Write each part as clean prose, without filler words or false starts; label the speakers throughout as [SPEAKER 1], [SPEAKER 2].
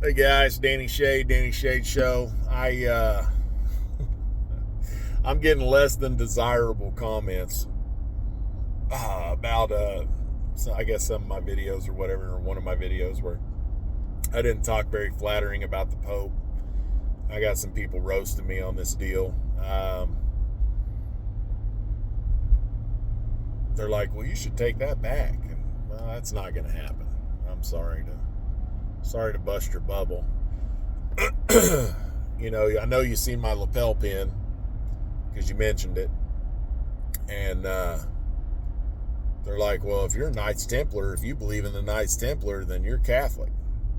[SPEAKER 1] Hey guys, Danny Shade Show. I'm getting less than desirable comments about I guess some of my videos or whatever, or one of my videos where I didn't talk very flattering about the Pope. I got some people roasting me on this deal. They're like, "Well, you should take that back," and well, that's not going to happen. I'm sorry to bust your bubble. I know you seen my lapel pin because you mentioned it, and they're like, well, if you're a Knights Templar, if you believe in the Knights Templar, then you're Catholic.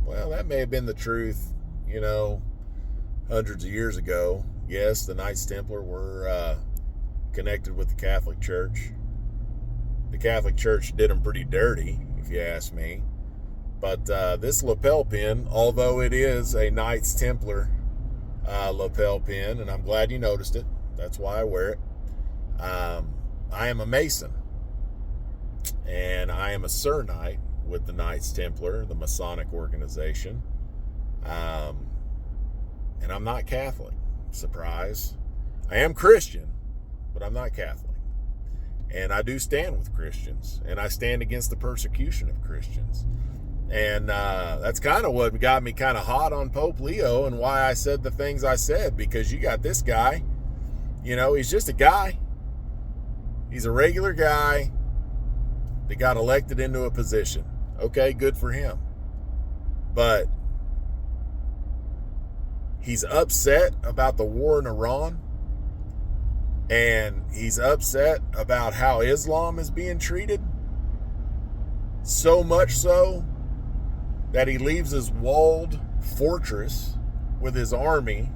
[SPEAKER 1] Well, that may have been the truth, hundreds of years ago. Yes, the Knights Templar were connected with the Catholic Church. The Catholic Church did them pretty dirty, if you ask me. But this lapel pin, although it is a Knights Templar lapel pin, and I'm glad you noticed it. That's why I wear it. I am a Mason, and I am a Sir Knight with the Knights Templar, the Masonic organization. And I'm not Catholic. Surprise. I am Christian, but I'm not Catholic. And I do stand with Christians, and I stand against the persecution of Christians. And that's kind of what got me kind of hot on Pope Leo and why I said the things I said, because you got this guy, he's just a guy. He's a regular guy that got elected into a position. Okay, good for him. But he's upset about the war in Iran, and he's upset about how Islam is being treated. So much so that he leaves his walled fortress with his army,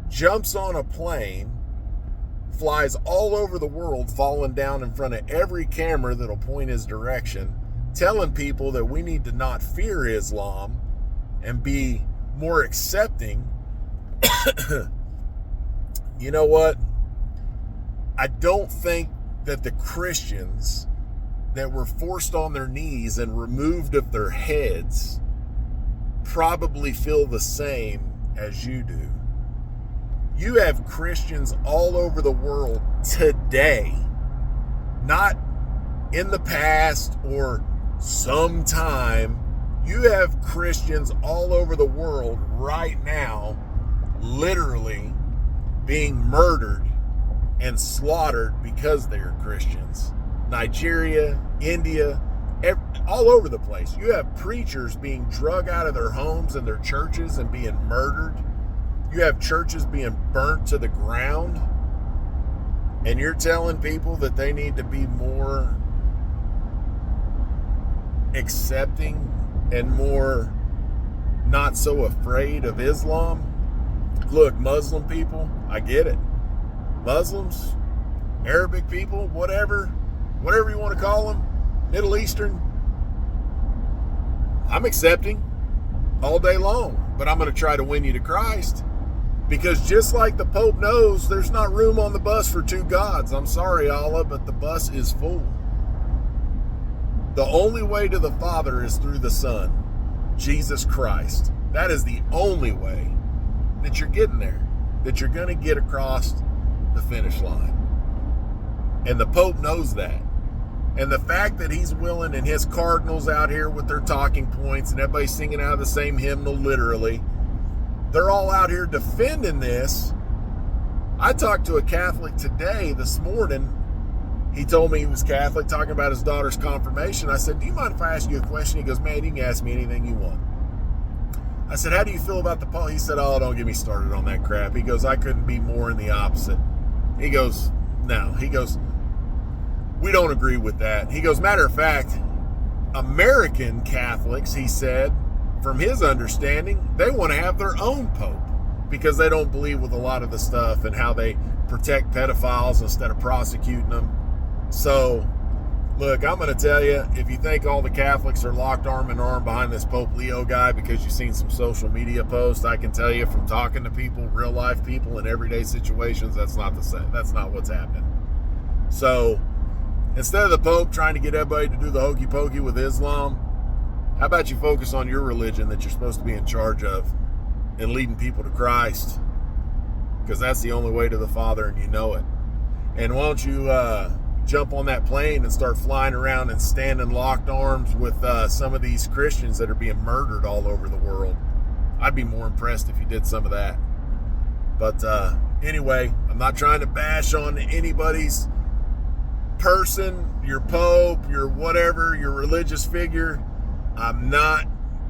[SPEAKER 1] jumps on a plane, flies all over the world, falling down in front of every camera that'll point his direction, telling people that we need to not fear Islam and be more accepting. You know what? I don't think that the Christians that were forced on their knees and removed of their heads probably feel the same as you do. You have Christians all over the world today, not in the past or sometime. You have Christians all over the world right now literally being murdered and slaughtered because they are Christians. Nigeria, India, all over the place. You have preachers being drug out of their homes and their churches and being murdered. You have churches being burnt to the ground. And you're telling people that they need to be more accepting and more not so afraid of Islam. Look, Muslim people, I get it. Muslims, Arabic people, whatever you want to call them, Middle Eastern, I'm accepting all day long, but I'm going to try to win you to Christ, because just like the Pope knows, there's not room on the bus for two gods. I'm sorry, Allah, but the bus is full. The only way to the Father is through the Son, Jesus Christ. That is the only way that you're getting there, that you're going to get across the finish line. And the Pope knows that. And the fact that he's willing, and his cardinals out here with their talking points and everybody singing out of the same hymnal literally, they're all out here defending this. I talked to a Catholic today, this morning. He told me he was Catholic, talking about his daughter's confirmation. I said, do you mind if I ask you a question? He goes, man, you can ask me anything you want. I said, how do you feel about the Pope? He said, oh, don't get me started on that crap. He goes, I couldn't be more in the opposite. He goes, no. He goes, we don't agree with that. He goes, matter of fact, American Catholics, he said, from his understanding, they want to have their own Pope because they don't believe with a lot of the stuff and how they protect pedophiles instead of prosecuting them. So, look, I'm going to tell you, if you think all the Catholics are locked arm in arm behind this Pope Leo guy because you've seen some social media posts, I can tell you from talking to people, real life people in everyday situations, that's not the same. That's not what's happening. So, instead of the Pope trying to get everybody to do the hokey pokey with Islam, How about you focus on your religion that you're supposed to be in charge of and leading people to Christ? Because that's the only way to the Father, and you know it. And why don't you jump on that plane and start flying around and stand in locked arms with some of these Christians that are being murdered all over the world? I'd be more impressed if you did some of that. But anyway, I'm not trying to bash on anybody's person, your pope, your whatever, your religious figure. I'm not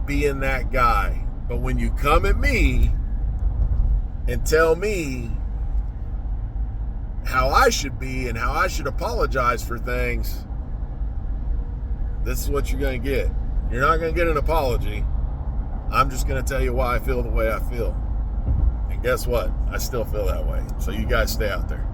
[SPEAKER 1] being that guy. But when you come at me and tell me how I should be and how I should apologize for things, this is what you're going to get. You're not going to get an apology. I'm just going to tell you why I feel the way I feel. And guess what? I still feel that way. So you guys stay out there.